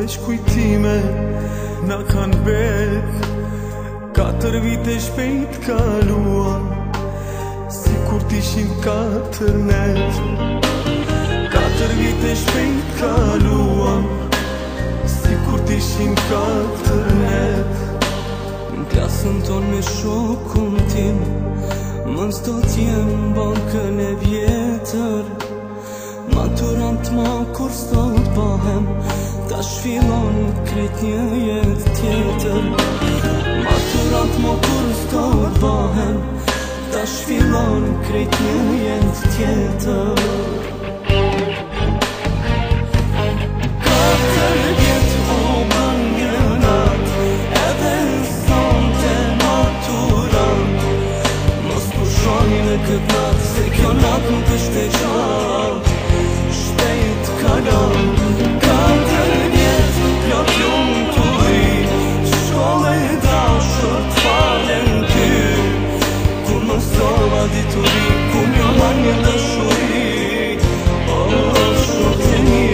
Veç kujtime na kanë bet, 4 vite shpejt kaluan, si kur t'ishin 4 net. 4 vite shpejt kaluan, si kur t'ishin 4 net. Në klasën ton me shokun tim, mës do t'jem bankën e vjetër. Maturant ma kur s'to t'bahem, tash fillon krejt një jet tjetër. Maturant ma kur s'to t'bahem, tash fillon krejt një jet tjetër. 4 vjet u bën një nat, edhe sonte maturant. Mos pushoni në këtë nat, se kjo nat nuk është e gjatë, shpejt kalon. 4 vjet plot lumturi, shkollë e dashur t'falen ty. Kur mësova dituri, ku m'jo marrë një dashuri, shok të mi.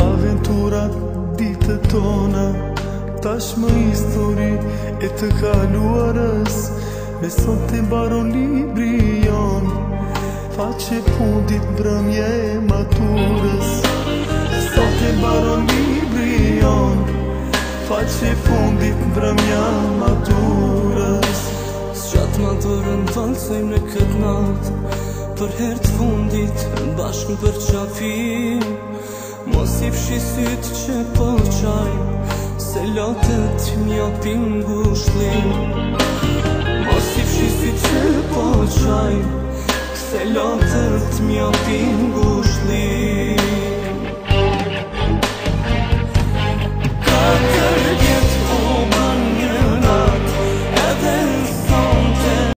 Aventurat ditët tona, tashmë histori e të kaluarës. Me sot e mbaron libri jon, faqe fundit mbrëmje e maturës. Sot e mbaron libri jon, faqe fundit mbrëmja maturës. S'gjatë maturën valsojmë në këtë natë, për herë t'fundit bashkë për qafi. Mos i fshi sytë që po qaj, se lotët m'japin ngushlim. Mos i fshi sytë që po qaj, se lotët m'japin ngushlim.